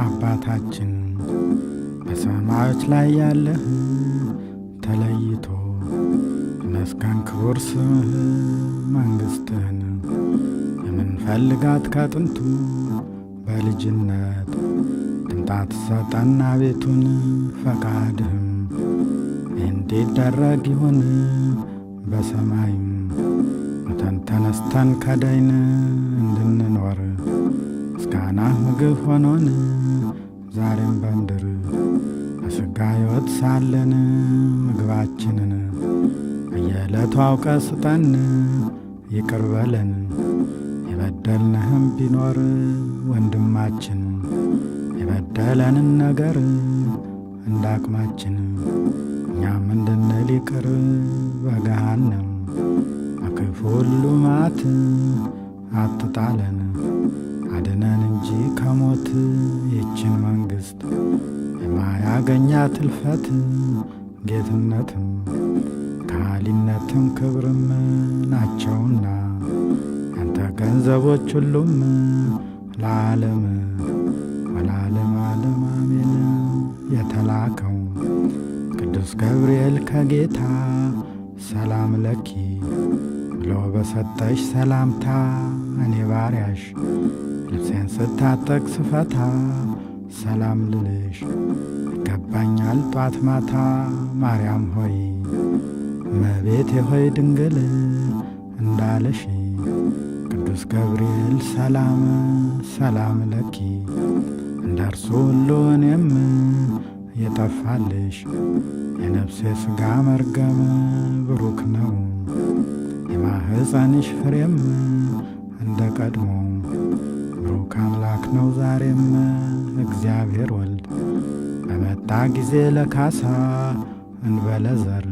አባታችን በሰማዮች ላይ ያለህ ተለይቶ ይመስገን ክቡር ስምህ። መንግሥትህን የምንፈልጋት ከጥንቱ በልጅነት ትምጣት ሰጠና ቤቱን ፈቃድህም እንዲደረግ ይሁን በሰማይም ሙተን ተነስተን ከዳይን እንድንኖር ምስጋናህ ምግብ ሆኖን ዛሬም በምድር በሥጋ ሕይወት ሳለን ምግባችንን በየዕለቱ አውቀ ስጠን፣ ይቅር በለን የበደልንህም ቢኖር ወንድማችን የበደለንን ነገር እንዳቅማችን እኛም እንድንል ይቅር በገሃነም በክፉ ሁሉ መዓት አትጣለን አድነን እንጂ ከሞት ይችን መንግሥት የማያገኛት እልፈት ጌትነትም ከሃሊነትም ክብርም ናቸውና ያንተ ገንዘቦች ሁሉም ለዓለም ወለዓለመ ዓለም አሜን። የተላከው ቅዱስ ገብርኤል ከጌታ ሰላም ለኪ ብሎ በሰጠሽ ሰላምታ እኔ ባሪያሽ ልብሴን ስታጠቅ ስፈታ ሰላም ልልሽ ይገባኛል ጧት ማታ። ማርያም ሆይ እመቤቴ ሆይ ድንግል እንዳለሽ ቅዱስ ገብርኤል ሰላም ሰላም ለኪ እንዳርሱ ሁሉ እኔም የጠፋልሽ የነፍሴ ሥጋ መርገም ብሩክ ነው የማህፀንሽ ፍሬም እንደ ቀድሞ ብሩክ አምላክ ነው ዛሬም። እግዚአብሔር ወልድ በመጣ ጊዜ ለካሳ እንበለ ዘር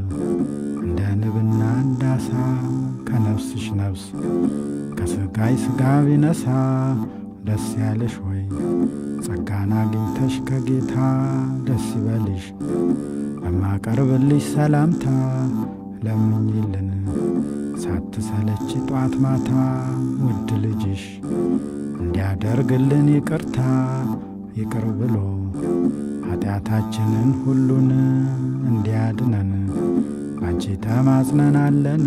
እንደ ንብና እንዳሳ ከነፍስሽ ነፍስ ከሥጋይ ሥጋ ቢነሳ ደስ ያለሽ ሆይ ጸጋን አግኝተሽ ከጌታ ደስ ይበልሽ። በማቀርብልሽ ሰላምታ ለምኝልን ሳትሰለች ጧት ማታ ውድ ልጅሽ እንዲያደርግልን ይቅርታ ይቅር ብሎ ኀጢአታችንን ሁሉን እንዲያድነን ባንቺ ተማጽነናለን።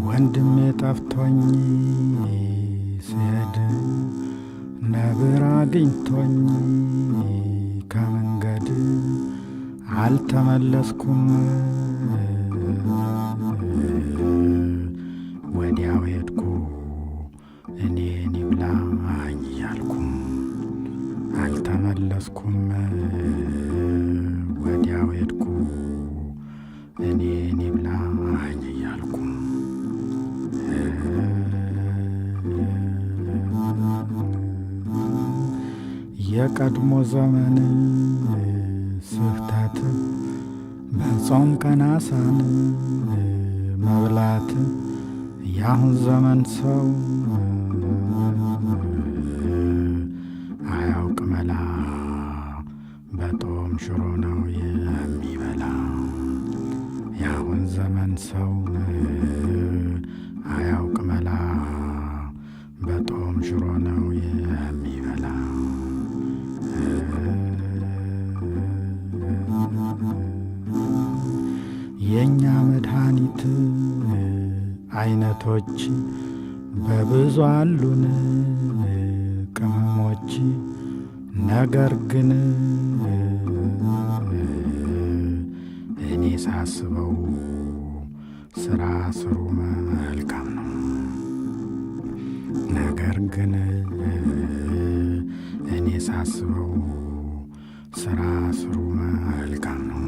ወንድሜ ጠፍቶኝ ስሄድ ነብር አግኝቶኝ ከመንገድ አልተመለስኩም። ወዲያው ሄድኩ እኔን ይብላኝ እያልኩም አልተመለስኩም። ወዲያው ሄድኩ እኔን ይብላኝ እያልኩም የቀድሞ ዘመን ስፍታት በጾም ቀናሳን መብላት ያሁን ዘመን ሰው አያውቅ መላ በጦም ሽሮ ነው የሚበላ። ያሁን ዘመን ሰው አያውቅ መላ በጦም ሽሮ ነው የሚበላ። የእኛ መድኃኒት አይነቶች በብዙ አሉን ቅመሞች፣ ነገር ግን እኔ ሳስበው ስራ ስሩ መልካም ነው። ነገር ግን እኔ ሳስበው ስራ ስሩ መልካም ነው።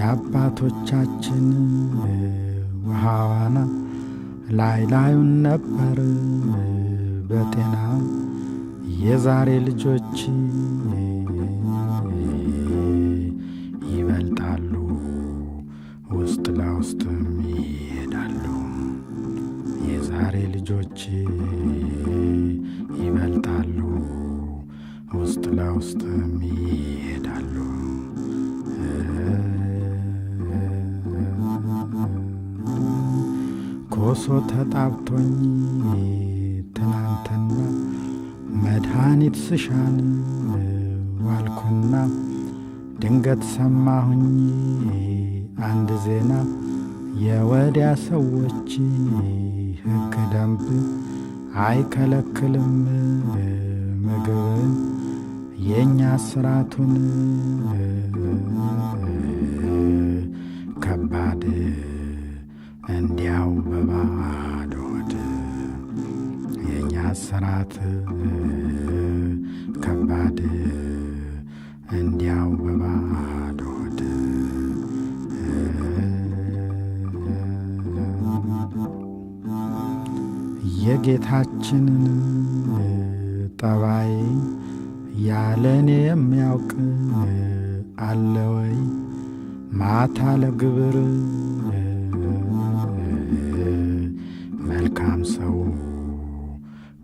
የአባቶቻችን ውሃ ዋና ላይ ላዩን ነበር በጤና። የዛሬ ልጆች ይበልጣሉ ውስጥ ለውስጥም ይሄዳሉ። የዛሬ ልጆች ይበልጣሉ ውስጥ ለውስጥም ይሄዳሉ። ኮሶ ተጣብቶኝ ትናንትና መድኃኒት ስሻን ዋልኩና ድንገት ሰማሁኝ አንድ ዜና። የወዲያ ሰዎች ሕግ ደንብ አይከለክልም ምግብ የእኛ ስራቱን ከባድ እንዲያው በባዶ ሆድ። የእኛ ስራት ከባድ እንዲያው በባዶ ሆድ። የጌታችንን ጠባይ ያለኔ የሚያውቅ አለ ወይ? ማታ ለግብር መልካም ሰው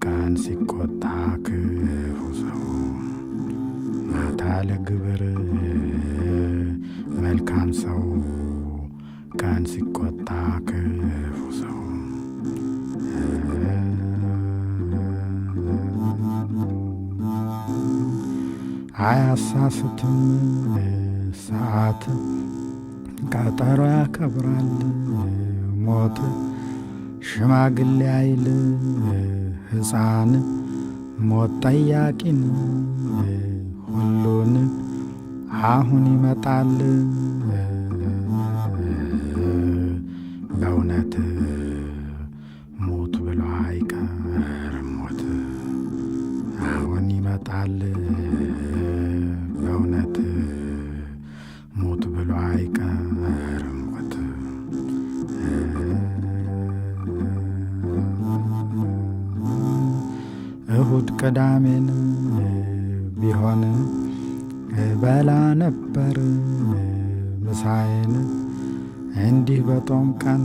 ቀን ሲቆጣ ክፉ ሰው። ማታ ለግብር መልካም ሰው ቀን ሲቆጣ ክፉ ሰው። አያሳስትም ሰዓት ቀጠሮ ያከብራል ሞት። ሽማግሌ አይል ሕፃን ሞት ጠያቂን ሁሉን አሁን ይመጣል በእውነት ሞት ብሎ አይቀርም ሞት አሁን ይመጣል በእውነት ሞት ብሎ አይቀርም ሞት። እሁድ ቅዳሜን ቢሆን በላ ነበር ምሳዬን እንዲህ በጦም ቀን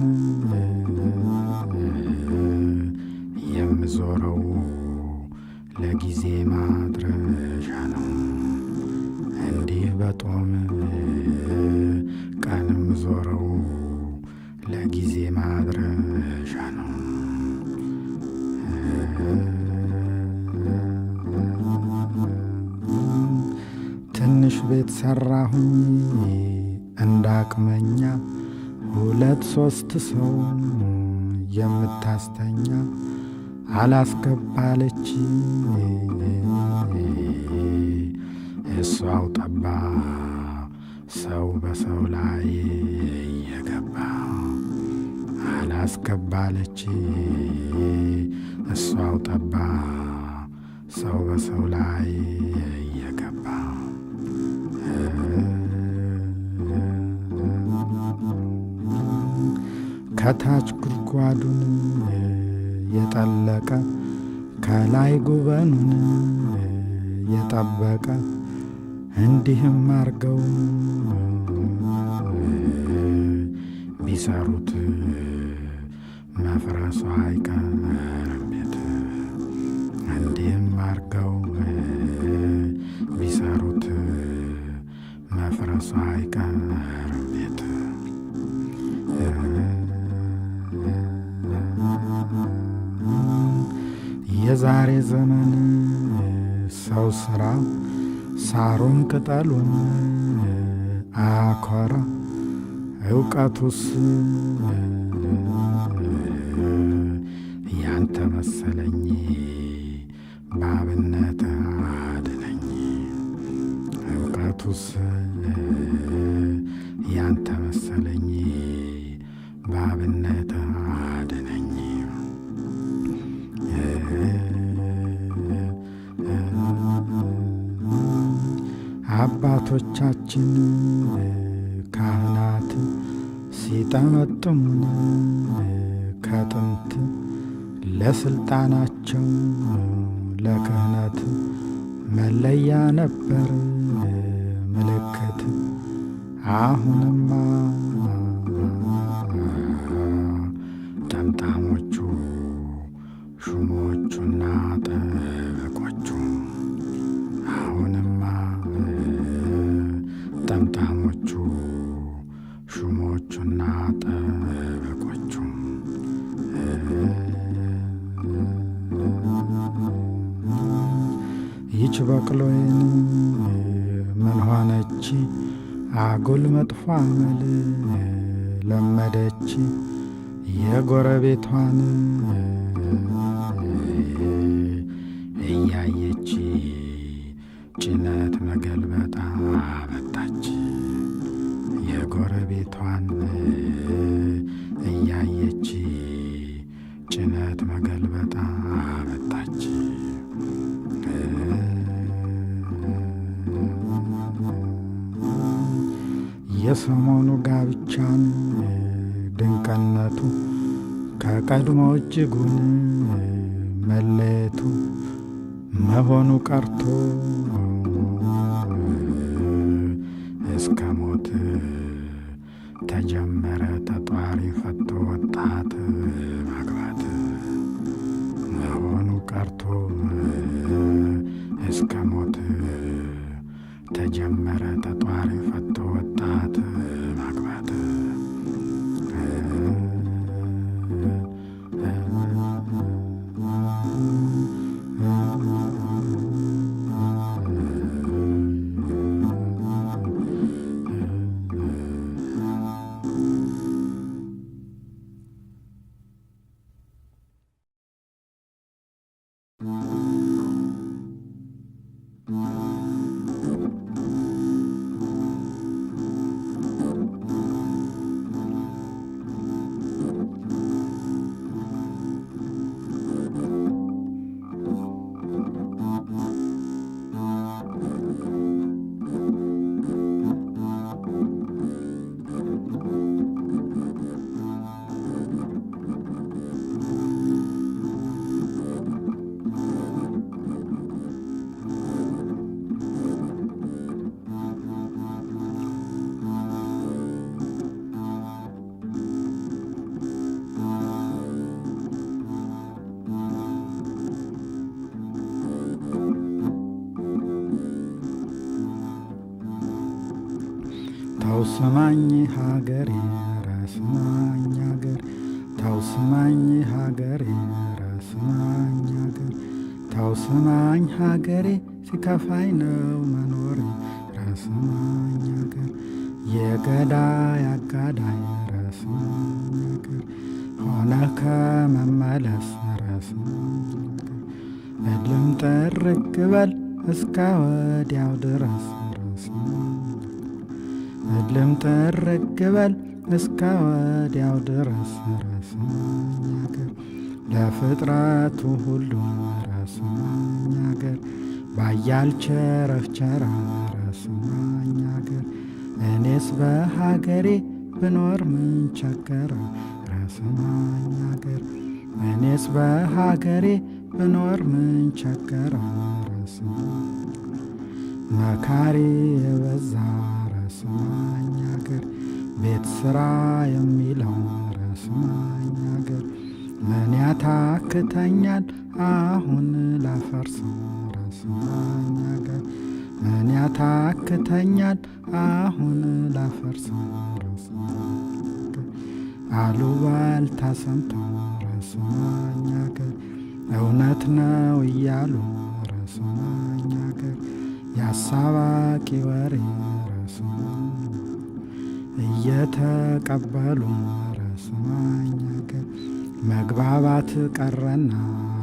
የምዞረው ለጊዜ ማድረሻ ነው። እንዲህ በጦም ቀን የምዞረው ለጊዜ ማድረሻ ነው። ትንሽ ቤት ሰራሁኝ እንዳቅመኛ 2-3 ሰው የምታስተኛ አላስገባለች እሷው ጠባ ሰው በሰው ላይ አስገባለች እሷው ጠባ ሰው በሰው ላይ እየገባ ከታች ጉድጓዱን የጠለቀ ከላይ ጉበኑን የጠበቀ እንዲህም አርገው ቢሰሩት መፍረሷ አይቀርም ቤት። እንዲህም አርገው ቢሰሩት መፍረሷ አይቀርም ቤት። የዛሬ ዘመን ሰው ስራ ሳሩን ቅጠሉን አኮራ እውቀቱስ ያንተ መሰለኝ በአብነት አድነኝ። እውቀቱስ ያንተ መሰለኝ በአብነት አድነኝ። አባቶቻችን ካህናት ሲጠመጥሙን ከጥንት ለስልጣናቸው ለክህነት መለያ ነበር ምልክት። አሁንማ ጠምጣሞቹ ሹሞቹና ጠበቆቹ አሁንማ ጠምጣሞቹ ሹሞቹና ጠበቆቹ ይች በቅሎዬን ምን ሆነች አጉል መጥፎ አመል ለመደች የጎረቤቷን እያየች ጭነት መገልበጣ አመጣች። የጎረቤቷን እያየች ጭነት መገልበጣ አመጣች። የሰሞኑ ጋብቻን ድንቅነቱ ከቀድሞ እጅጉን መለየቱ መሆኑ ቀርቶ እስከ ሞት ተጀመረ ተጧሪ ፈቶ ወጣት ማግባት መሆኑ ቀርቶ እስከ ሞት ተጀመረ ተጧሪ ፈቶ ወጣት ማግባት። ተው ስማኝ ሀገሬ ኧረ ስማኝ ሀገር ተው ስማኝ ሀገሬ ኧረ ስማኝ ሀገር ተው ስማኝ ሀገሬ ሲከፋኝ ነው መኖሬ ኧረ ስማኝ ሀገር የገዳይ አጋዳይ ኧረ ስማኝ ሀገር ሆነ ከመመለስ ኧረ ስማኝ ሀገር እልም ጥርግ በል እስከ ወዲያው ድረስ ኧረ ስማኝ እልም ጥርግ በል እስከ ወዲያው ድረስ ረስማኝ አገር ለፍጥረቱ ሁሉ ረስማኝ አገር ባያል ቸረፍቸራ ረስማኝ አገር እኔስ በሀገሬ ብኖር ምን ቸገረ ረስማኝ አገር እኔስ በሀገሬ ብኖር ምን ቸገረ ረስማኝ መካሪ የበዛ ረስማኝ አገር ቤት ሥራ የሚለው ረስማኝ አገር ምን ያታክተኛል አሁን ላፈርሰው ረስማኝ አገር ምን ያታክተኛል አሁን ላፈርሰው ረስማኝ አገር አሉባልታ ሰምተው ረስማኝ አገር እውነት ነው እያሉ ረስማኝ አገር ያሳባቂ ወሬ ረስማኝ እየተቀበሉ ረስማኝ አገር መግባባት ቀረና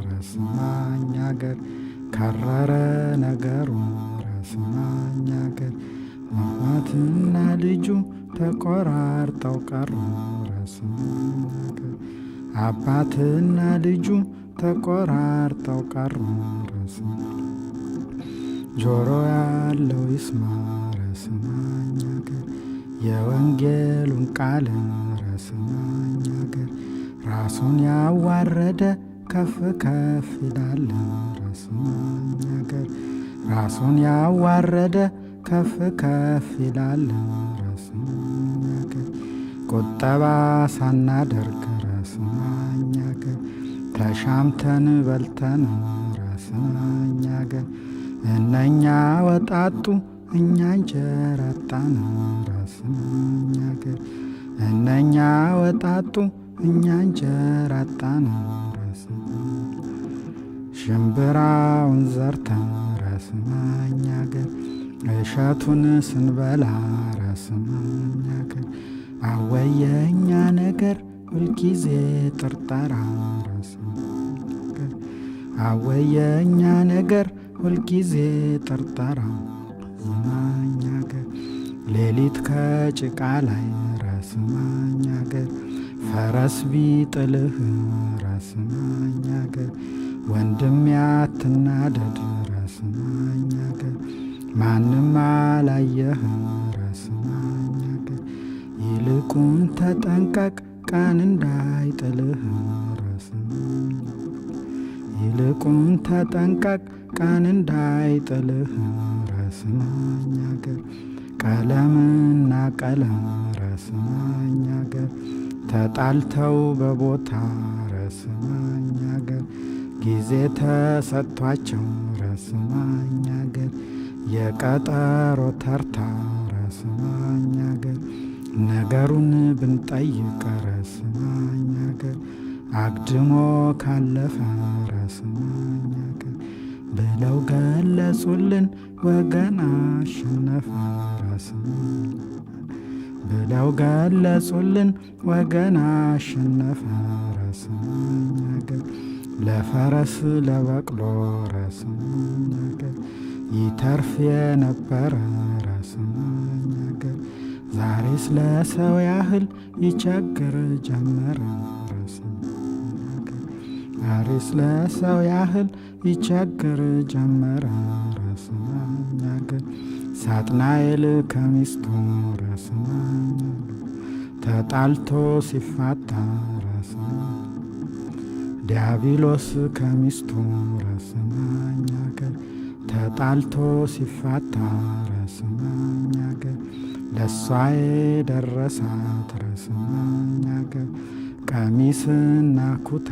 ረስማኝ አገር ከረረ ነገሩ ረስማኝ አገር አባትና ልጁ ተቆራርጠው ቀሩ ረስማኝ አገር አባትና ልጁ ተቆራርጠው ቀሩ ረስማኝ ጆሮ ያለው ይስማ ረስማኝ አገር የወንጌሉን ቃል ረስማኝ አገር ራሱን ያዋረደ ከፍ ከፍ ይላል ረስማኝ አገር ራሱን ያዋረደ ከፍ ከፍ ይላል ረስማኝ አገር ቁጠባ ሳናደርግ ረስማኝ አገር ተሻምተን በልተን ረስማኝ አገር እነኛ ወጣጡ እኛ እንጀራ አጣን ረስማኝ አገር እነኛ ወጣጡ እኛ እንጀራ አጣን ረስማኝ ሽምብራውን ዘርተን ረስማኝ አገር እሸቱን ስንበላ ረስማኝ አገር አወየኛ ነገር ሁልጊዜ ጥርጠራ ረስማኝ አገር አወየኛ ነገር ሁልጊዜ ጥርጠራ ረስማኝ አገር ሌሊት ከጭቃ ላይ ረስማኝ አገር ፈረስ ቢጥልህ ረስማኝ አገር ወንድም ያትናደድ ረስማኝ አገር ማንም አላየህ ረስማኝ አገር ይልቁን ተጠንቀቅ ቀን እንዳይጥልህ ረስማኝ ይልቁን ተጠንቀቅ ቀን እንዳይጥልህ ረስማኝ አገር ቀለምና ቀለም ረስማኝ አገር ተጣልተው በቦታ ረስማኝ አገር ጊዜ ተሰጥቷቸው ረስማኝ አገር የቀጠሮ ተርታ ረስማኝ አገር ነገሩን ብንጠይቅ ረስማኝ አገር አግድሞ ካለፈ ረስማኝ አገር ብለው ገለጹልን ወገን አሸነፈ ረስማኝ ብለው ገለጹልን ወገን አሸነፈ ረስማኝ አገር ለፈረስ ለበቅሎ ረስማኝ አገር ይተርፍ የነበረ ረስማኝ አገር ዛሬስ ለሰው ያህል ይቸግር ጀመረ ረስማኝ አገር ዛሬስ ለሰው ያህል ይቸግር ጀመረ ረስማኝ አገር ሳጥናኤል ከሚስቱ ረስማኝ ተጣልቶ ሲፋታ ረስማኝ ዲያብሎስ ከሚስቱ ረስማኝ አገር ተጣልቶ ሲፋታ ረስማኝ አገር ለሷ የደረሳት ረስማኝ አገር ቀሚስና ኩታ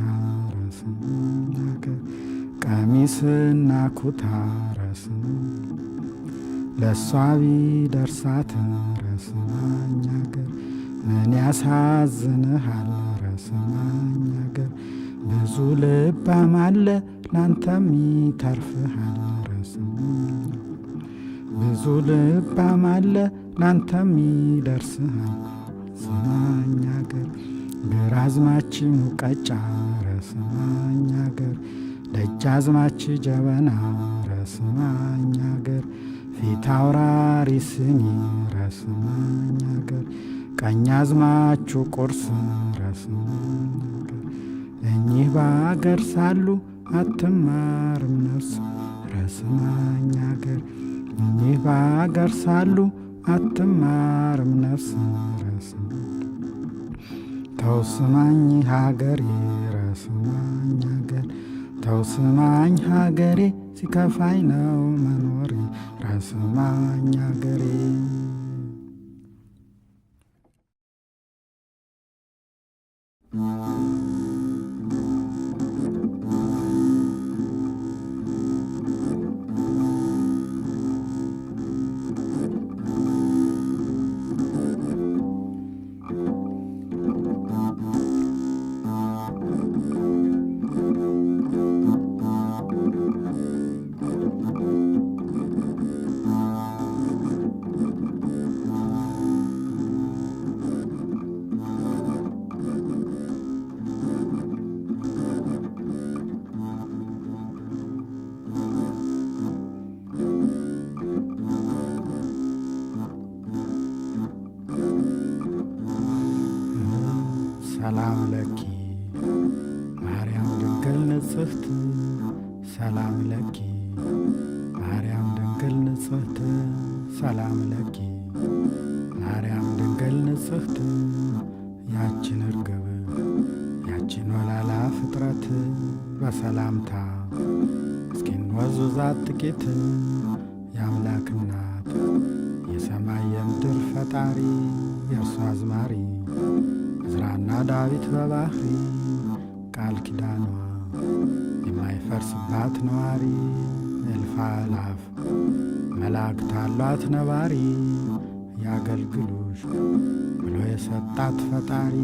ረስማኝ አገር ቀሚስና ኩታ ረስማኝ ለሷ ቢደርሳት ረስማኝ አገር ምን ያሳዝንሃል ረስማኝ አገር ብዙ ልባም አለ ላንተም ይተርፍሃል ረስማኝ ብዙ ልባም አለ ላንተም ይደርስሃል ረስማኝ አገር ግራዝማች ሙቀጫ ረስማኝ አገር ደጃዝማች ጀበና ረስማኝ አገር ፊት አውራሪ ስኒ ረስማኝ አገር ቀኛዝማቹ ቁርስ ረስም እኚህ በአገር ሳሉ አትማርም ነፍስ ረስማኝ አገር እኚህ በአገር ሳሉ አትማርም ነፍስ ረስም ተውስማኝ ሀገሬ ረስማኝ ሀገር ተውስማኝ ሀገሬ ሲከፋኝ ነው መኖሬ ረስማኝ ሀገሬ ሰላም ለኪ ማርያም ድንግል ንጽሕት ሰላም ለኪ ማርያም ድንግል ንጽሕት ሰላም ለኪ ማርያም ድንግል ንጽሕት ያችን እርግብ ያችን ወላላ ፍጥረት በሰላምታ እስኪንወዙዛት ጥቂት የአምላክ እናት የሰማይ የምድር ፈጣሪ የእርሷ አዝማሪ ዕዝራና ዳዊት በባሕሪ ቃል ኪዳኗ የማይፈርስባት ነዋሪ እልፍ አእላፍ መላእክት አሏት ነባሪ ያገልግሉሽ ብሎ የሰጣት ፈጣሪ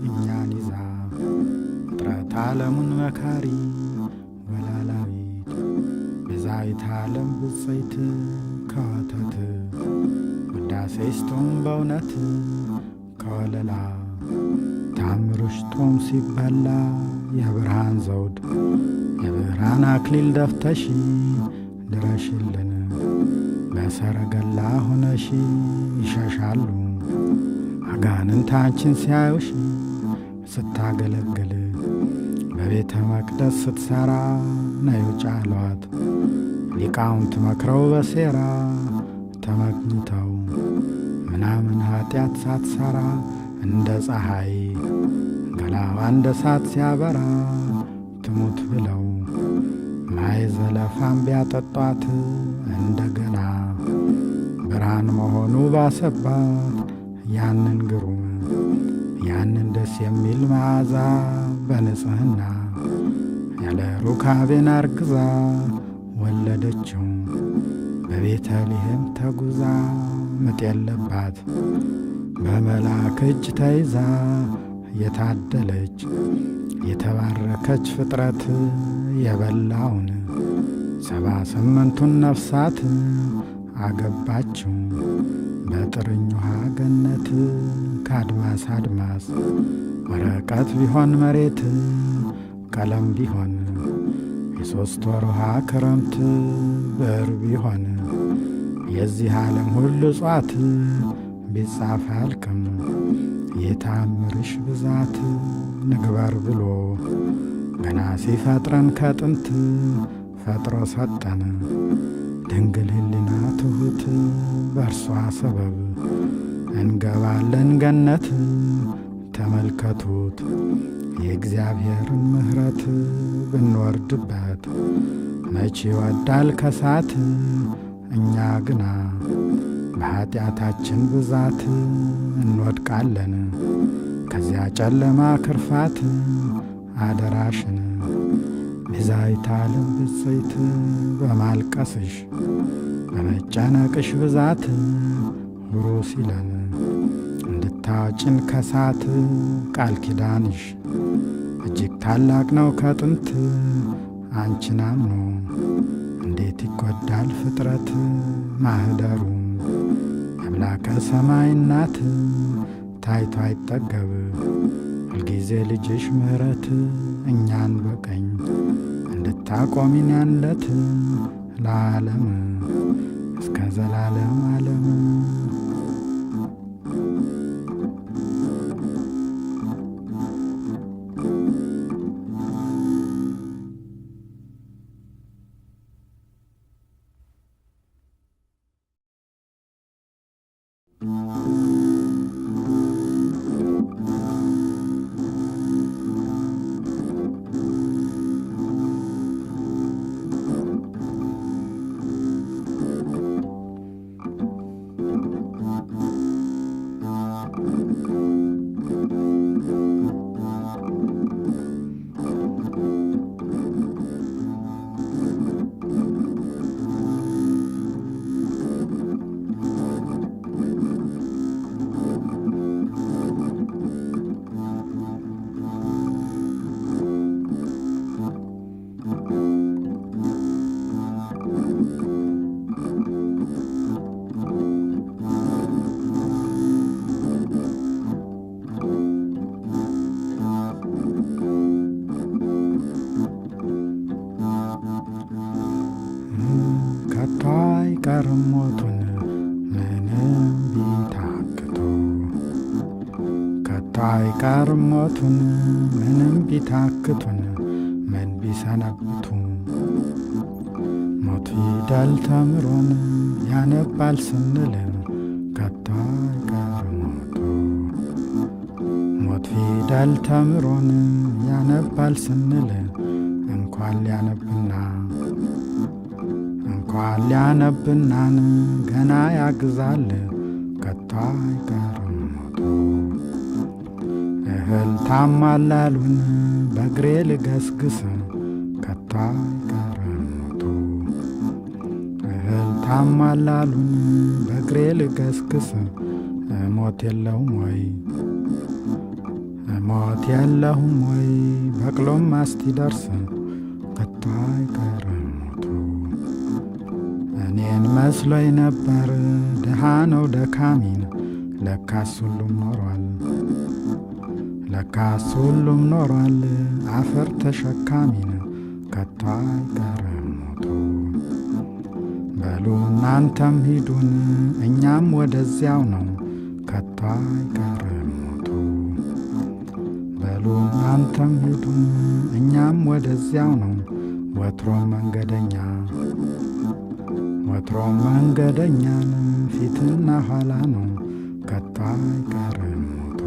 እኛን ይዛ ፍጥረት ዓለሙን መካሪ ወላላዊት ቤዛዊት ዓለም ብፅዕት ከወተት ውዳሴ ይስጡም በእውነት ከወለላ ታምርሽ ጦም ሲበላ የብርሃን ዘውድ የብርሃን አክሊል ደፍተሽ ድረሽልን በሰረገላ ሆነሽ ይሸሻሉ አጋንንት አንቺን ሲያዩሽ ስታገለግል በቤተ መቅደስ ስትሠራ ነይ ውጭ አሏት ሊቃውንት መክረው በሴራ ተመግኝተው ምናምን ኀጢአት ሳትሠራ እንደ ፀሐይ ገላዋ እንደ እሳት ሲያበራ ትሙት ብለው ማይ ዘለፋም ቢያጠጧት እንደገና ብርሃን መሆኑ ባሰባት ያንን ግሩም ያንን ደስ የሚል መዓዛ በንጽሕና ያለ ሩካቤን አርግዛ ወለደችው በቤተልሔም ተጉዛ ምጥ የለባት በመልአክ እጅ ተይዛ የታደለች የተባረከች ፍጥረት የበላውን 78ቱን ነፍሳት አገባችው በጥርኝ ውሃ ገነት ከአድማስ አድማስ ወረቀት ቢሆን መሬት ቀለም ቢሆን የሦስት ወር ውሃ ክረምት ብዕር ቢሆን የዚህ ዓለም ሁሉ እጽዋት ቢጻፍ አያልቅም የታምርሽ ብዛት ንግበር ብሎ ገና ሲፈጥረን ከጥንት ፈጥሮ ሰጠን ድንግል ሕሊና ትሑት በእርሷ ሰበብ እንገባለን ገነት ተመልከቱት የእግዚአብሔርን ምሕረት ብንወርድበት መቼ ይወዳል ከሳት እኛ ግና በኀጢአታችን ብዛት እንወድቃለን ከዚያ ጨለማ ክርፋት አደራሽን ቤዛዊተ ዓለም ብፅዕት በማልቀስሽ በመጨነቅሽ ብዛት ሁሩ ሲለን እንድታወጭን ከሳት ቃል ኪዳንሽ እጅግ ታላቅ ነው ከጥንት አንቺን አምኖ እንዴት ይጐዳል ፍጥረት ማኅደሩ የአምላከ ሰማይ እናት ታይቶ አይጠገብ ሁልጊዜ ልጅሽ ምሕረት እኛን በቀኝ እንድታቆሚን ያለት ለዓለም እስከ ዘላለም ዓለም አይቀርም ሞቱን ምንም ቢታክቱን ምን ቢሰነብቱ ሞት ፊደል ተምሮን ያነባል ስንል ከቶ አይቀርም ሞቱ ሞት ፊደል ተምሮን ያነባል ስንል እንኳን ሊያነብናን ገና ያግዛል ከቶ አይቀርም ሞቱ እህል ታማላሉን በእግሬ ልገስግስ ከቶ አይቀርም ሞቱ እህል ታማላሉን በእግሬ ልገስግስ ሞት የለሁም ወይ በቅሎም አስቲደርስ ከቶ አይቀርም ሞቱ እኔን መስሎኝ ነበር ድሃ ነው ደካሚን ለካስ ሁሉም ኖሯል አፈር ተሸካሚን ከቶ አይቀርም ሞቱ በሉ እናንተም ሂዱን እኛም ወደዚያው ነው ከቶ አይቀርም ሞቱ በሉ እናንተም ሂዱን እኛም ወደዚያው ነው ወትሮም መንገደኛን ፊትና ኋላ ነው ከቶ አይቀርም ሞቱ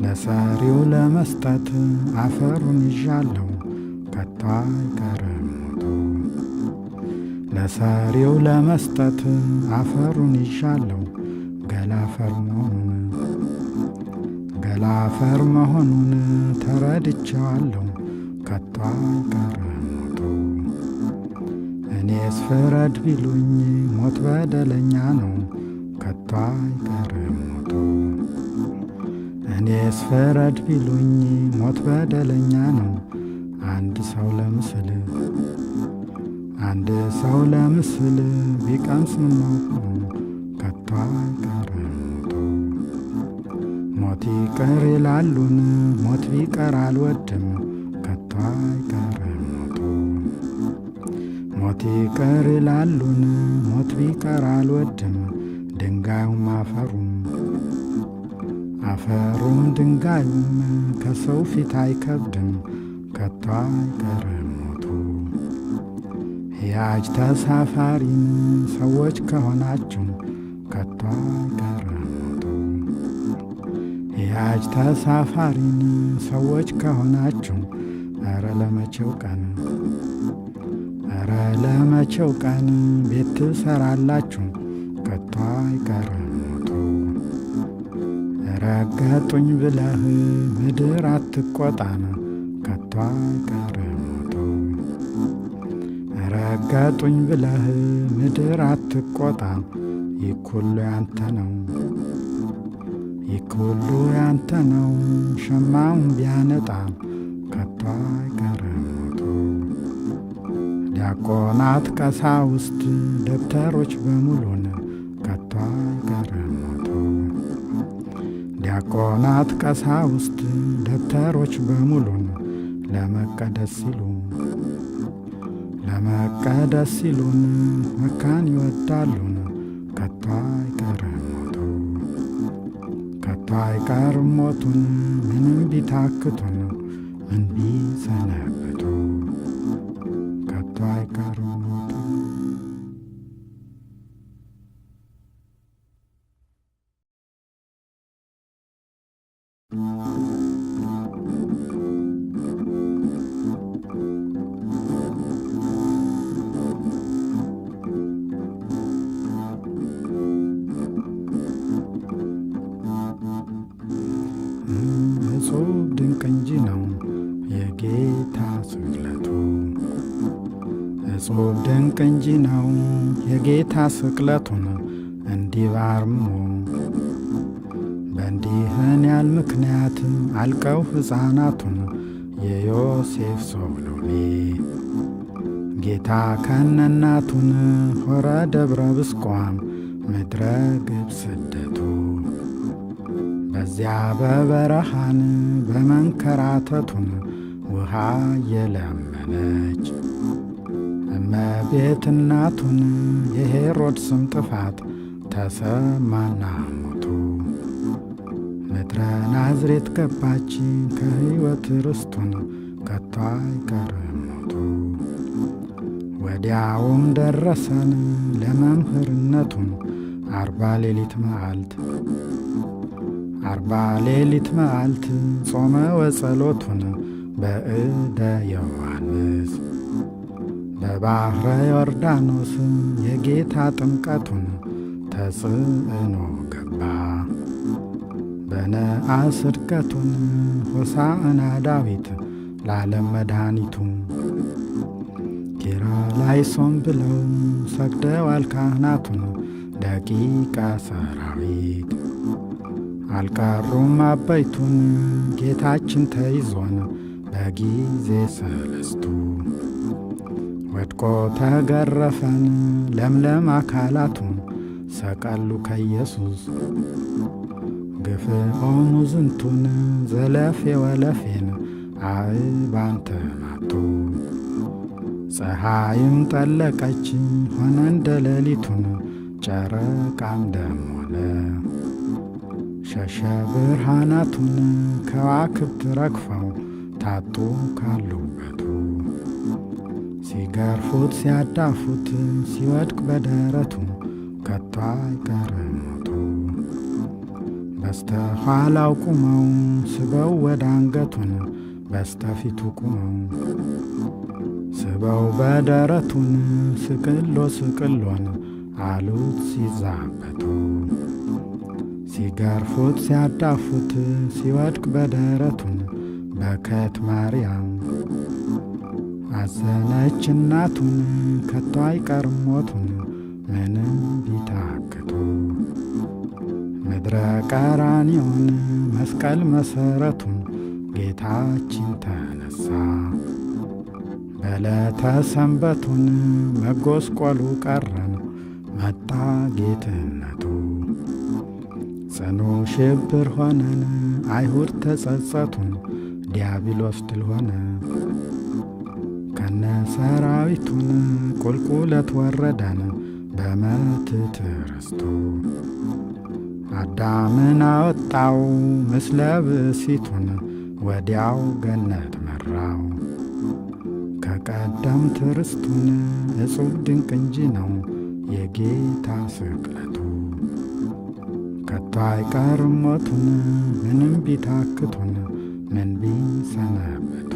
ለሰሪው ለመስጠት አፈሩን ይዣለሁ ከቶ አይቀርም ሞቱ ለሰሪው ለመስጠት አፈሩን ይዣለሁ ገላፈር መሆኑን ተረድቼዋለሁ ከቶ አይቀርም ሞቱ እኔስ ፍረድ ቢሉኝ ሞት በደለኛ ነው ከቶ አይቀርም ሞቱ እኔስ ፍረድ ቢሉኝ ሞት በደለኛ ነው አንድ ሰው ለምስል ቢቀምስ ነው ከቶ አይቀርም ሞቱ ሞት ይቅር ይላሉን ሞት ቢቀር አልወድም ከቶ አይቀርም ሞቱ ሞት ይቅር ይላሉን ሞት ቢቀር አልወድም ድንጋዩም አፈሩም ድንጋዩም ከሰው ፊት አይከብድም ከቶ አይቀርም ሞቱ ሕያጅ ተሳፋሪን ሰዎች ከሆናችሁ ከቶ አይቀርም ሞቱ ሕያጅ ተሳፋሪን ሰዎች ከሆናችሁ ኧረ ለመቼው ቀን ቤት ትሰራላችሁ ከቶ አይቀርም ሞቱ ረገጡኝ ብለህ ምድር አትቆጣን ከቶ አይቀርም ሞቱ ረገጡኝ ብለህ ምድር አትቆጣ ይኩሉ ያንተ ነው ሸማውን ቢያነጣ ከቶ አይቀርም ሞቱ ዲያቆናት ቀሳውስት ደብተሮች በሙሉን ከቶ አይቀርም ሞቱ ዲያቆናት ቀሳውስት ደብተሮች በሙሉን ለመቀደስ ሲሉን መካን ይወዳሉን ከቶ አይቀርም ሞቱ ከቶ አይቀርም ሞቱን ምንም ቢታክቱን ምን ቢሰነብቱ ከቶ አይቀርም ሞቱ እጹብ ድንቅ እንጂ ነው የጌታ ስቅለቱ እጹብ ድንቅ እንጂ ነው የጌታ ስቅለቱን እንዲህ ባርምሞ በእንዲህን ያል ምክንያት አልቀው ሕፃናቱን የዮሴፍ ሶሎሜ ጌታ ከነናቱን ሆረ ደብረ ብስቋም ምድረ ግብፅ ስደቱ በዚያ በበረሃን በመንከራተቱን ውሃ የለመነች እመቤት እናቱን የሄሮድስም ጥፋት ተሰማና ሞቱ ምድረ ምድረ ናዝሬት ገባች ከሕይወት ርስቱን ከቶ አይቀርም ሞቱ። ወዲያውም ደረሰን ለመምህርነቱን 40 ሌሊት መዓልት ጾመ ወጸሎቱን በእደ ዮሐንስ በባሕረ ዮርዳኖስ የጌታ ጥምቀቱን ተጽዕኖ ገባ። በነአስ ዕድቀቱን ሆሳዕና ዳዊት ለዓለም መድኃኒቱ ኪርያላይሶን ብለው ሰግደዋል ካህናቱን ደቂቀ ሰራዊት። አልቀሩም አበይቱን ጌታችን ተይዞን በጊዜ ሰለስቱ ወድቆ ተገረፈን ለምለም አካላቱን ሰቀሉ ከኢየሱስ ግፍዖሙ ዝንቱን ዘለፌ ወለፌን አእባን ተማቱ። ፀሐይም ጠለቀች ሆነ እንደ ሌሊቱን ጨረቃም ደም ሆነ። ሸሸ ብርሃናቱን ከዋክብት ረግፈው ታጡ ካሉበቱ። ሲገርፉት ሲያዳፉት ሲወድቅ በደረቱ ከቶ አይቀርም ሞቱ። በስተኋላው ቁመው ስበው ወደ አንገቱን በስተፊቱ ቁመው ስበው በደረቱን ስቅሎ ስቅሎን አሉት ሲዛበቱ። ሲገርፉት ሲያዳፉት ሲወድቅ በደረቱን በከት ማርያም አዘነች እናቱን ከቶ አይቀርም ሞቱን ምንም ቢታክቱ። ምድረ ቀራንዮን መስቀል መሠረቱን ጌታችን ተነሣ። በዕለተ ሰንበቱን መጎስቆሉ ቀረን መጣ ጌትነቱ። ጽኑ ሽብር ሆነን አይሁድ ተጸጸቱን ዲያብሎስ ድል ሆነ። ከነ ሰራዊቱን ቁልቁለት ወረደን በመትት ርስቱ። አዳምን አወጣው ምስለ ብእሲቱን ወዲያው ገነት መራው። ከቀደምት ርስቱን እጹብ ድንቅ እንጂ ነው የጌታ ስቅለቱ። ከቶ አይቀርም ሞቱን ምንም ቢታክቱን ምን ቢሰነብቱ።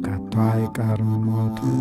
ከቶ አይቀርም ሞቱን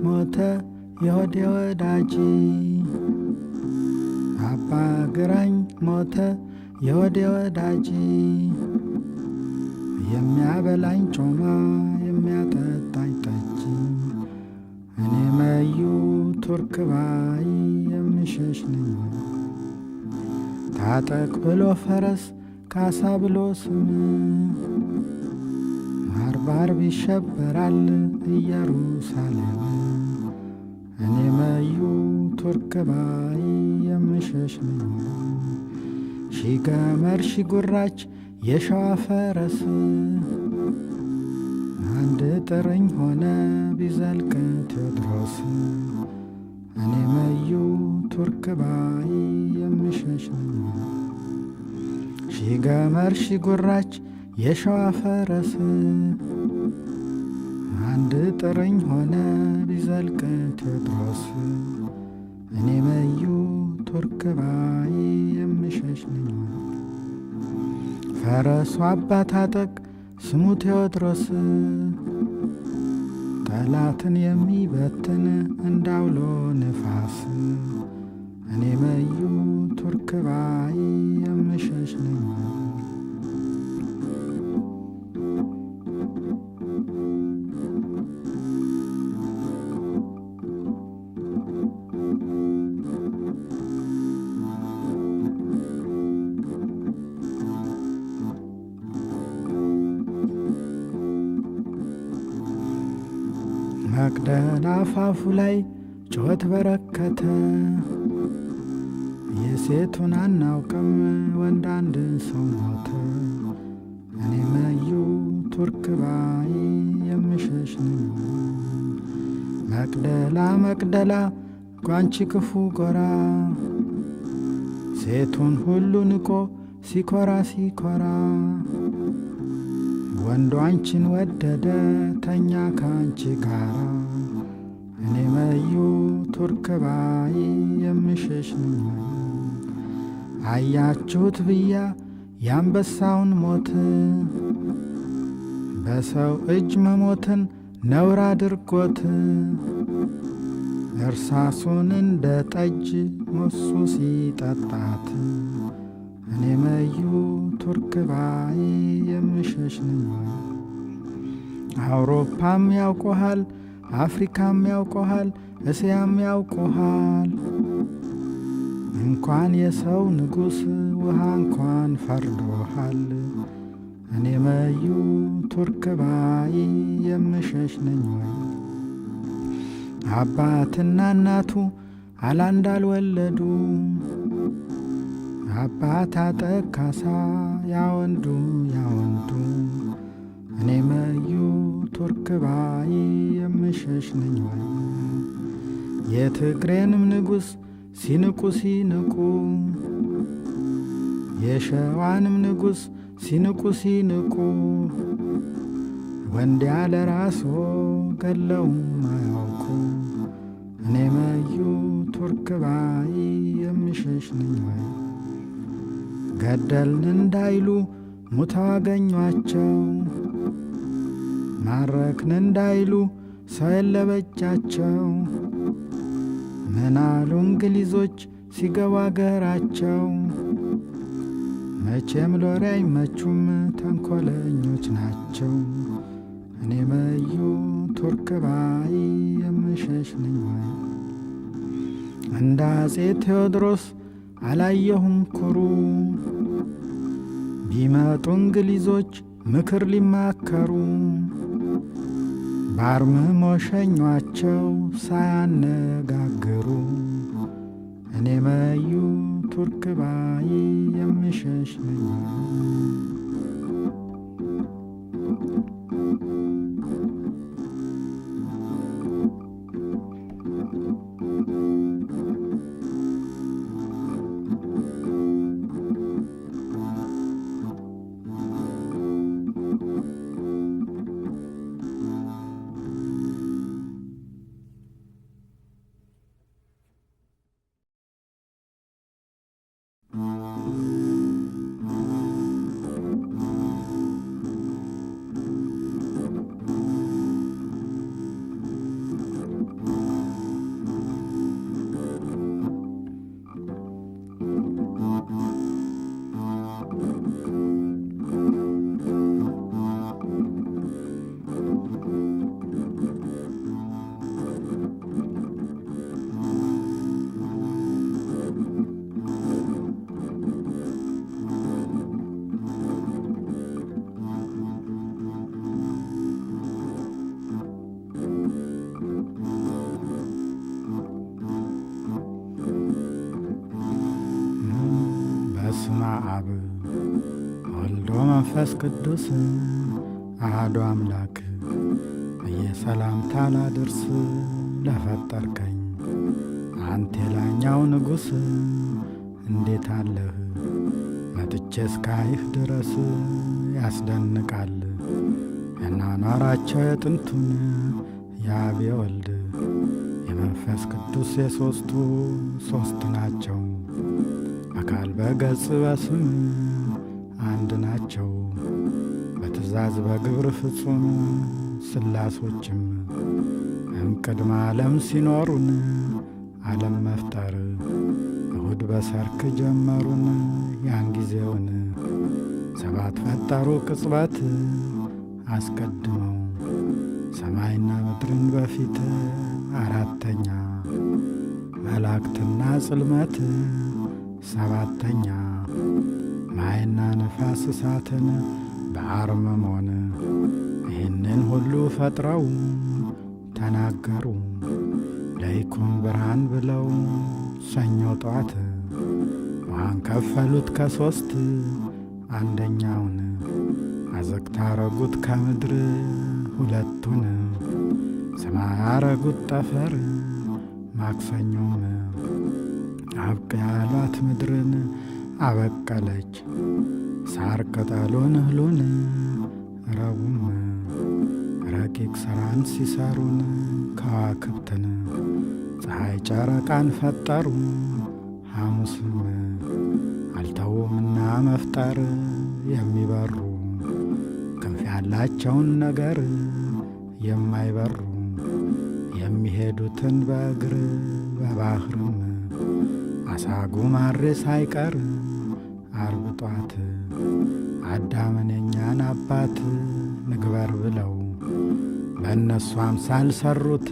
ሞተ የሆዴ ወዳጅ። አባ ግራኝ ሞተ የሆዴ ወዳጅ። የሚያበላኝ ጮማ የሚያጠጣኝ ጠጅ። እኔ መዩ ቱርክ ባይ የምሸሽ ነኝ። ታጠቅ ብሎ ፈረስ ካሳ ብሎ ስም አርብ ይሸበራል ኢየሩሳሌም። እኔ መዩ ቱርክ ባይ የምሸሽ ነኝ። ሺ ገመድ ሺ ጉራች የሸዋ ፈረስ አንድ ጥርኝ ሆነ ቢዘልቅ ቴዎድሮስ። እኔ መዩ ቱርክ ባይ የምሸሽ ነኝ። ሺ ገመድ ሺ ጉራች የሸዋ ፈረስ አንድ ጥርኝ ሆነ ቢዘልቅ ቴዎድሮስ። እኔ መዩ ቱርክ ቱርክ ባይ የምሸሽ ነኝ። ፈረሱ አባ ታጠቅ ስሙ ቴዎድሮስ ጠላትን የሚበትን እንዳውሎ ንፋስ እኔ መዩ ቱርክ ባይ የምሸሽ ነኝ። መቅደላ አፋፉ ላይ ጩኸት በረከተ የሴቱን አናውቅም ወንድ አንድ ሰው ሞተ። እኔ መዩ ቱርክ ባይ የምሸሽ ነኝ። መቅደላ መቅደላ ጓንቺ ክፉ ጎራ ሴቱን ሁሉ ንቆ ሲኮራ ሲኮራ ወንዱ አንቺን ወደደ ተኛ ካንቺ ጋራ እኔ መዩ ቱርክ ባይ የምሸሽ ነኝ። አያችሁት ብያ የአንበሳውን ሞት በሰው እጅ መሞትን ነውር አድርጎት እርሳሱን እንደ ጠጅ ሞሱ ሲጠጣት እኔ መዩ ቱርክ ባይ የምሸሽ ነኝ። አውሮፓም ያውቆሃል፣ አፍሪካም ያውቆሃል፣ እስያም ያውቆሃል። እንኳን የሰው ንጉሥ ውሃ እንኳን ፈርዶሃል። እኔ መዩ ቱርክ ባይ የምሸሽ ነኝ። አባትና እናቱ አላንድ አልወለዱ አባት ታጠቅ ካሳ ያወንዱ ያወንዱ እኔ መዩ ቱርክ ባይ የምሸሽ ነኝ። የትግሬንም ንጉሥ ሲንቁ ሲንቁ የሸዋንም ንጉሥ ሲንቁ ሲንቁ ወንድ ያለ ራስዎ ገለውም አያውቁ እኔ መዩ ቱርክ ባይ የምሸሽ ነኝ። ገደልን እንዳይሉ ሙተው አገኟቸው ማረክን እንዳይሉ ሰው የለበጃቸው ምናሉ እንግሊዞች ሲገቡ አገራቸው መቼም ሎሬ አይመቹም ተንኰለኞች ናቸው። እኔ መዩ ቱርክ ባይ የምሸሽ ነኝ። እንደ አፄ ቴዎድሮስ አላየሁም ኩሩ ቢመጡ እንግሊዞች ምክር ሊማከሩ ባርምሞ ሸኟቸው ሳያነጋግሩ እኔ መዩ ቱርክ ባይ የምሸሽ ነኝ። በስመ አብ ወልድ ወመንፈስ ቅዱስ አሐዱ አምላክ በየሰላምታ ላድርስ ለፈጠርከኝ አንተ የላኛው ንጉሥ እንዴት አለህ መጥቼ እስካይህ ድረስ ያስደንቃል የናኗራቸው የጥንቱን የአብ የወልድ የመንፈስ ቅዱስ የሦስቱ ሦስት ናቸው። በገጽ በስም አንድ ናቸው። በትእዛዝ በግብር ፍጹም ስላሶችም እምቅድመ ዓለም ሲኖሩን ዓለም መፍጠር እሁድ በሰርክ ጀመሩን። ያን ጊዜውን ሰባት ፈጠሩ ቅጽበት አስቀድመው ሰማይና ምድርን በፊት አራተኛ መላእክትና ጽልመት ሰባተኛ ማይና ነፋስ እሳትን በአርምሞን ይህንን ሁሉ ፈጥረው ተናገሩ። ለይኩን ብርሃን ብለው ሰኞ ጠዋት ውሃን ከፈሉት ከሦስት አንደኛውን አዘግታ አረጉት ከምድር ሁለቱን ሰማይ አረጉት ጠፈር ማክሰኞም አብቅ ያሏት ምድርን አበቀለች ሳር ቅጠሉን እህሉን። ረቡዕም ረቂቅ ሥራን ሲሰሩን ከዋክብትን ፀሐይ ጨረቃን ፈጠሩ። ሐሙስም አልተውምና መፍጠር የሚበሩ ክንፍ ያላቸውን ነገር የማይበሩ የሚሄዱትን በእግር በባህርም አሳ ጉማሬ ሳይቀር ዓርብ ጧት አዳምን የኛን አባት ንግበር ብለው በእነሱ አምሳል ሰሩት።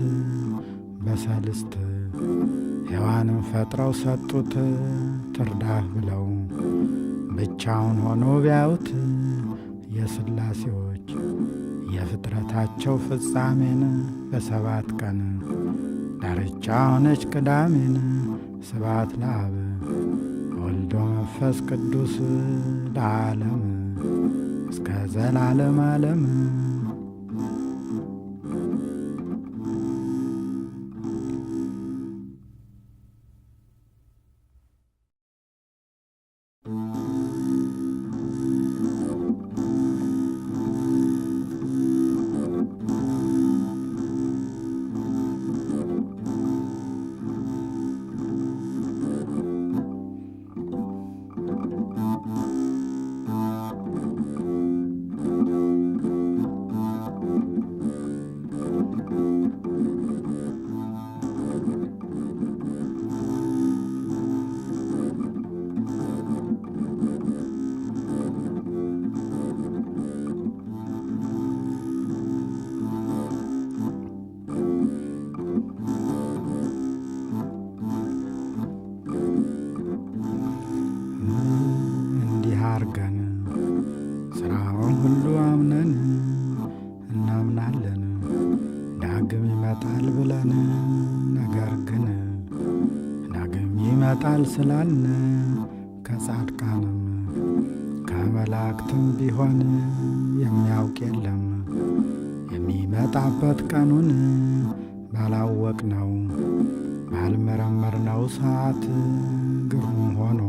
በሰልስት ሔዋንን ፈጥረው ሰጡት ትርዳህ ብለው ብቻውን ሆኖ ቢያዩት የሥላሴዎች የፍጥረታቸው ፍጻሜን በሰባት ቀን ዳርቻ ሆነች ቅዳሜን። ስብሐት ለአብ ወልድ ወመንፈስ ቅዱስ ለዓለም እስከ ዘላለም ዓለም። አርገን ሥራውን ሁሉ አምነን እናምናለን ዳግም ይመጣል ብለን። ነገር ግን ዳግም ይመጣል ስላልን ከጻድቃንም ከመላእክትም ቢሆን የሚያውቅ የለም። የሚመጣበት ቀኑን ባላወቅነው ባልመረመርነው ሰዓት ግሩም ሆኖ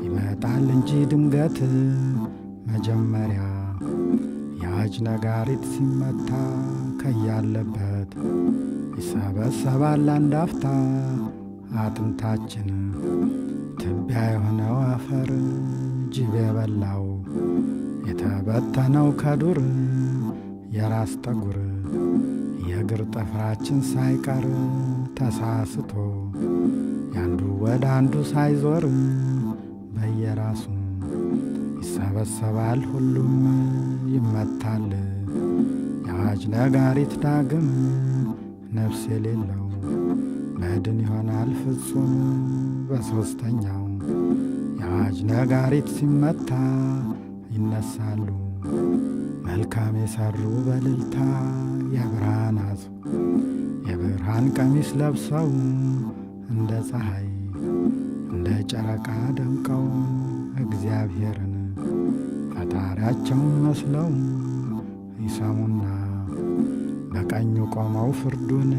ይመጣል እንጂ ድንገት። መጀመሪያ የአዋጅ ነጋሪት ሲመታ ከያለበት ይሰበሰባል አንድ አፍታ። አጥንታችን ትቢያ የሆነው አፈር ጅብ የበላው የተበተነው ከዱር የራስ ጠጉር የእግር ጥፍራችን ሳይቀር ተሳስቶ ያንዱ ወደ አንዱ ሳይዞር በየራሱ ይሰበሰባል ሁሉም ይመታል። የአዋጅ ነጋሪት ዳግም ነፍስ የሌለው መድን ይሆናል ፍጹም። በሦስተኛው የአዋጅ ነጋሪት ሲመታ ይነሳሉ መልካም የሠሩ በእልልታ የብርሃን አጽ የብርሃን ቀሚስ ለብሰው እንደ ፀሐይ እንደ ጨረቃ ደምቀው እግዚአብሔርን ፈጣሪያቸውን መስለው ይሰሙና በቀኙ ቆመው ፍርዱን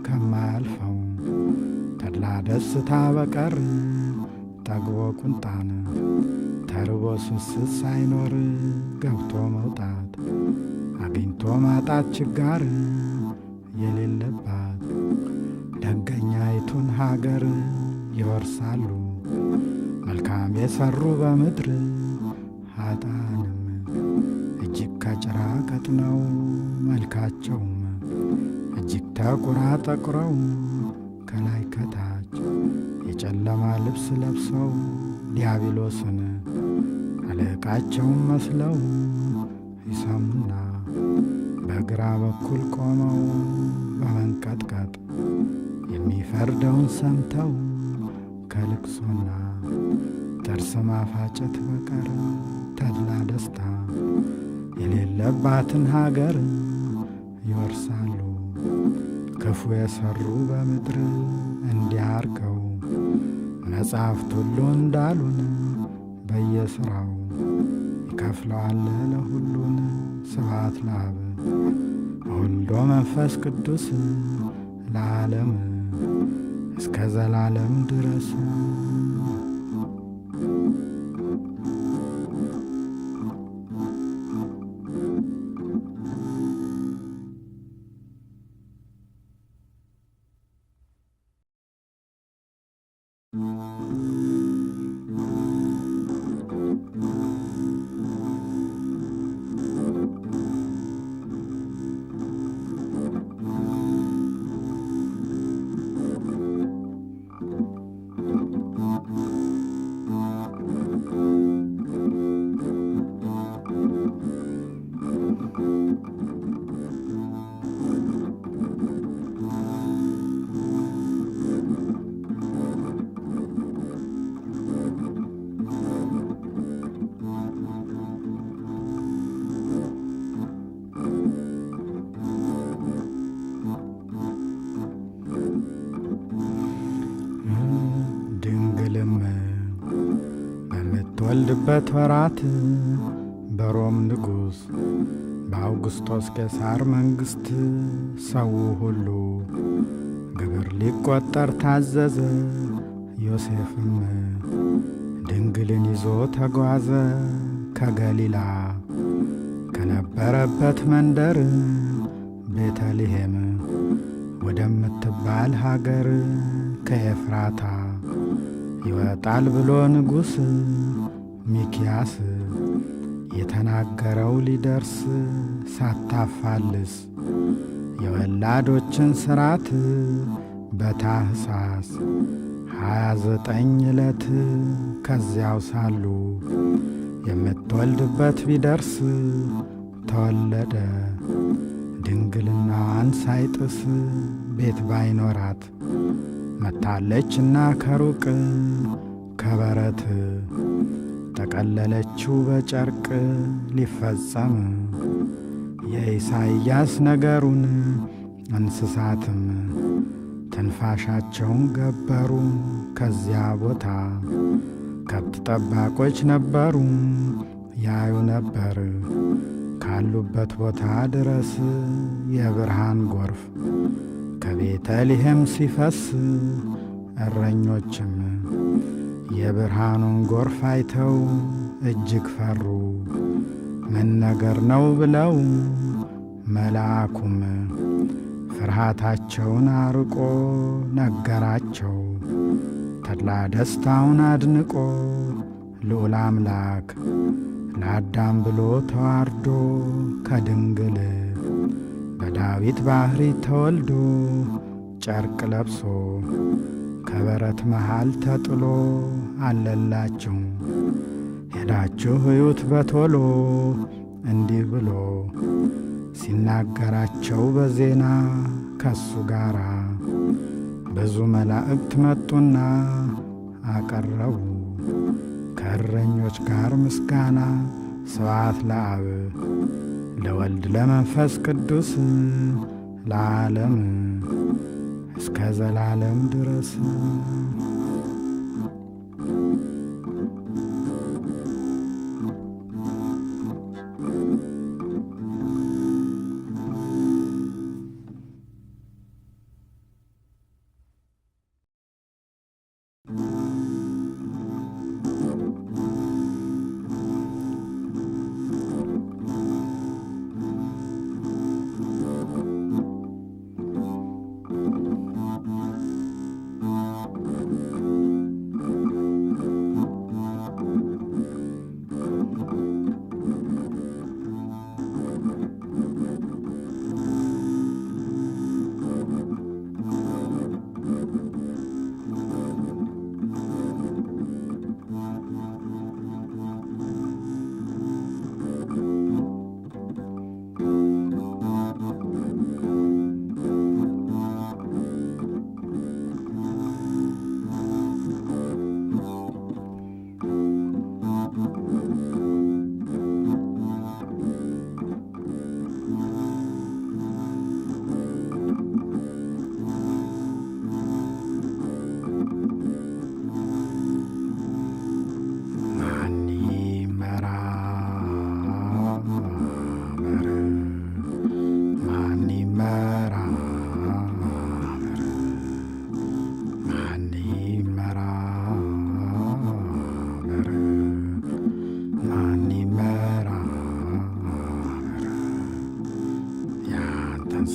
ከማያልፈው ተድላ ደስታ በቀር ጠግቦ ቁንጣን ተርቦ ስስት ሳይኖር ገብቶ መውጣት አግኝቶ ማጣት ችጋር የሌለባት ደገኛይቱን ሀገር ይወርሳሉ መልካም የሰሩ በምድር ኃጥአንም እጅግ ከጭራ ቀጥነው መልካቸውም እጅግ ተቁራ ጠቁረው ከላይ ከታች የጨለማ ልብስ ለብሰው ዲያብሎስን አለቃቸውን መስለው ይሰሙና በግራ በኩል ቆመው በመንቀጥቀጥ የሚፈርደውን ሰምተው ከልቅሶና ጥርስ ማፋጨት በቀር ተድላ ደስታ የሌለባትን ሀገር ይወርሳሉ። ክፉ የሰሩ በምድር እንዲያርገው መጻሕፍት ሁሉ እንዳሉን በየሥራው ይከፍለዋል ለሁሉን። ስብሐት ለአብ ወወልድ ወመንፈስ ቅዱስ ለዓለም እስከ ዘላለም ድረስ። ድንግልም በምትወልድበት ወራት በሮም ንጉሥ በአውግስጦስ ቄሳር መንግሥት ሰው ሁሉ ግብር ሊቈጠር ታዘዘ። ዮሴፍም ድንግልን ይዞ ተጓዘ ከገሊላ ከነበረበት መንደር ቤተልሔም ወደምትባል ሀገር ከኤፍራታ ይወጣል ብሎ ንጉሥ ሚክያስ የተናገረው ሊደርስ ሳታፋልስ የወላዶችን ሥርዓት በታኅሳስ 29 ዕለት ከዚያው ሳሉ የምትወልድበት ቢደርስ ተወለደ። ድንግልናዋን ሳይጥስ ቤት ባይኖራት መታለችና ከሩቅ ከበረት ጠቀለለችው በጨርቅ ሊፈጸም የኢሳይያስ ነገሩን። እንስሳትም ትንፋሻቸውን ገበሩ። ከዚያ ቦታ ከብት ጠባቆች ነበሩ ያዩ ነበር ካሉበት ቦታ ድረስ የብርሃን ጎርፍ ከቤተልሔም ሲፈስ። እረኞችም የብርሃኑን ጎርፍ አይተው እጅግ ፈሩ። ምን ነገር ነው ብለው መልአኩም ፍርሃታቸውን አርቆ ነገራቸው። ተድላ ደስታውን አድንቆ ልዑል አምላክ ለአዳም ብሎ ተዋርዶ ከድንግል በዳዊት ባሕሪ ተወልዶ ጨርቅ ለብሶ ከበረት መሃል ተጥሎ አለላችሁ ሄዳችሁ እዩት በቶሎ እንዲህ ብሎ ሲናገራቸው በዜና ከሱ ጋራ ብዙ መላእክት መጡና አቀረቡ ከእረኞች ጋር ምስጋና። ስብሐት ለአብ ለወልድ ለመንፈስ ቅዱስ ለዓለም እስከ ዘላለም ድረስ።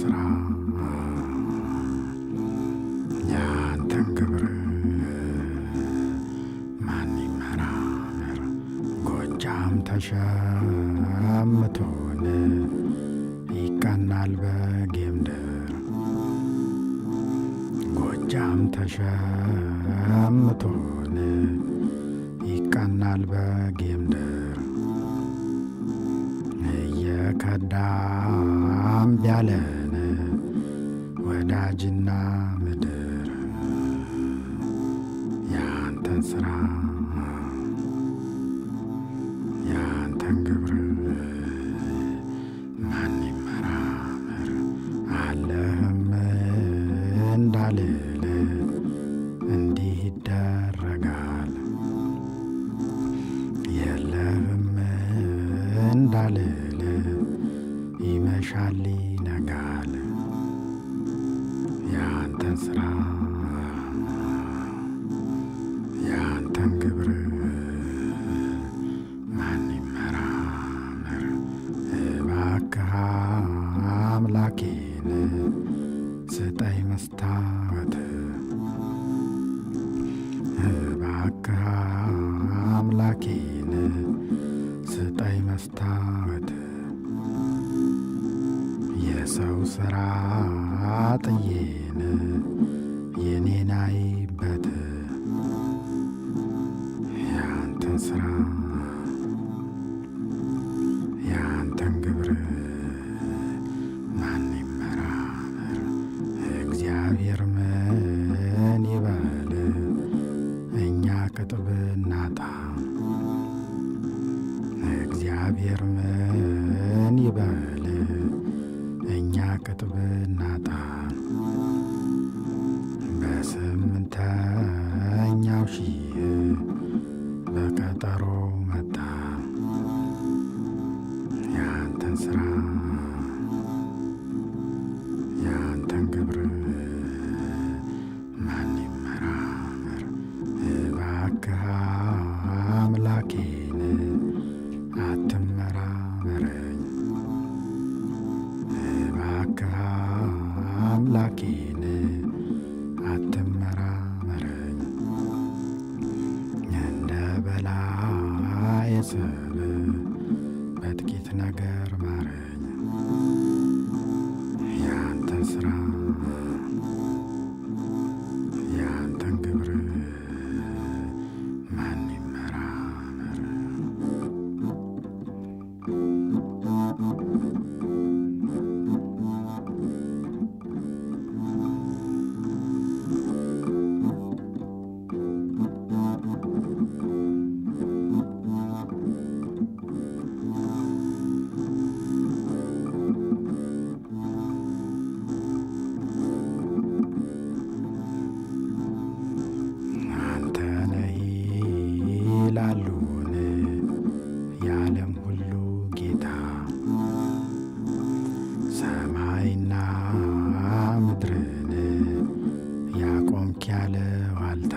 ስራ ያንተን ግብር ማን ይመራመር? ጎጃም ተሸምቶን ይቀናል በጌምድር ጎጃም ተሸምቶን ይቀናል በጌምድር እየከዳም ቢያለን ወዳጅና ምድር ያንተን ስራ ያንተን ግብር ማን ይመራመር? አለህም እንዳልል እንዲህ ይደረጋል የለህም እንዳልል ይመሻል ይነጋል ያንተን ስራ ያንተን ግብር ማን ይመራመር? እባክህ አምላኬን ስጠኝ መስታወት እባክህ አምላኬን ስጠኝ መስታወት የሰው ሥራ ጥዬን የኔን አይበት ያንተን ሥራ ያንተን ግብር ማን ይመራመር? እግዚአብሔር ምን ይበል እኛ ቅጥብ እናጣ እግዚአብሔር ምን ይበል እኛ ቅጥብ እናጣ በስምንተኛው ሺህ በቀጠሮ መጣ ያንተን ስራ ያንተን ግብር ማን ይመራመር? እባክህ አምላኬን አትመራመረኝ እባክህ አምላኬን አትመራመረኝ እንደ በላይ ሰብ በጥቂት ነገር ማረኝ ያንተን ስራ ያንተን ግብር ማን ይመራመር? ይላሉን የዓለም ሁሉ ጌታ ሰማይና ምድርን ያቆምክ ያለ ዋልታ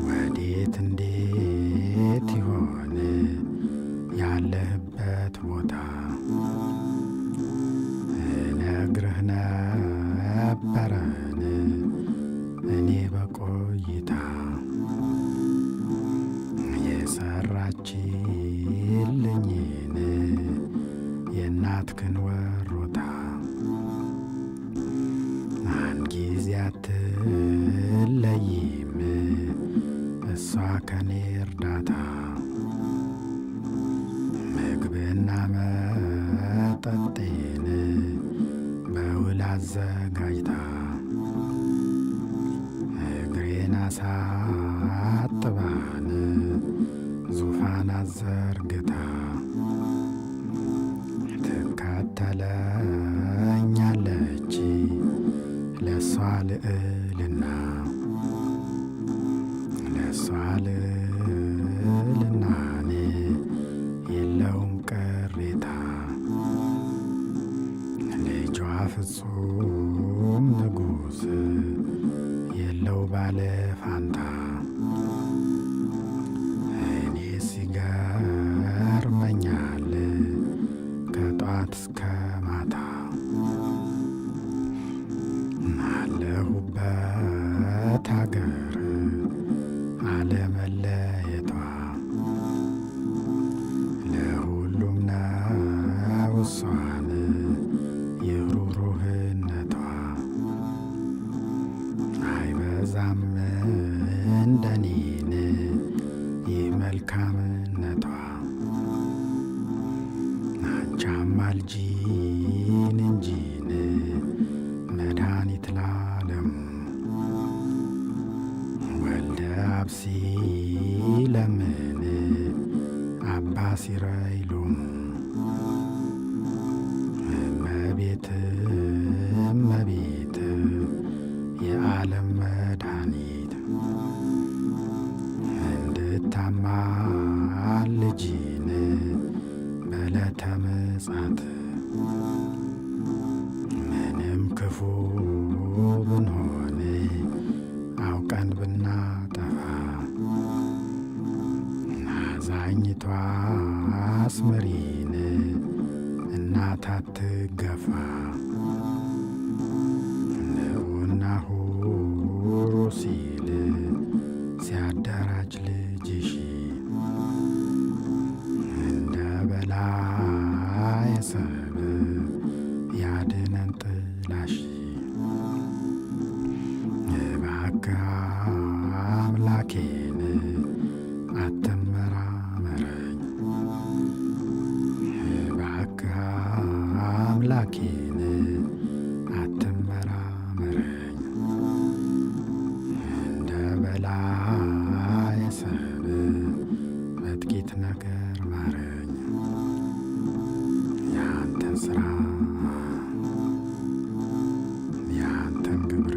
ወዴት እንዴት ይሆን ያለህበት ቦታ እነግርህ ነበረን እኔ በቆይታ የሰራችልኝን የእናትክን ወሮታ አንድ ጊዜ አትለይም እሷ ከኔ እርዳታ ምግብና መጠጤን በውል አዘጋጅታ እግሬን አሳጥባን ዙፋን አዘርግታ ትከተለኛለች ለእሷ ልዕልና ለእሷ ልዕልናን የለውም ቅሬታ ልጇ ፍጹም ንጉሥ የለው ባለ ፋንታ እኔ ሲገርመኛል ከጧት እስከ ማታ አለመለየቷ ለሁሉም ነው እሷን የሩህሩህነቷ አይበዛም እንደኔን ይህ መልካምነቷ አማልጂን እንጂን መድኃኒት ላለሙ ወልደ አብሲ ለምን አባ ሲረይሉም እመቤት እመቤት የዓለም መድኃኒት እንድታማልጂን በዕለተ ምጽአት ምንም ክፉ ብንሆን አውቀን ብናጠፋ አዛኝቷ አስምሪን እናት አትገፋ ንዑና ሁሩ ሲል ሲያደራጅ ልጅሽ እንደ በላይ ሰብ ያድነን ጥላሽ እባክህ አምላኬን አትመራመረኝ እባክህ አምላኬን አትመራመረኝ እንደ በላይ ሰብ በጥቂት ነገር ማረኝ ያንተን ሥራ ያንተን ግብር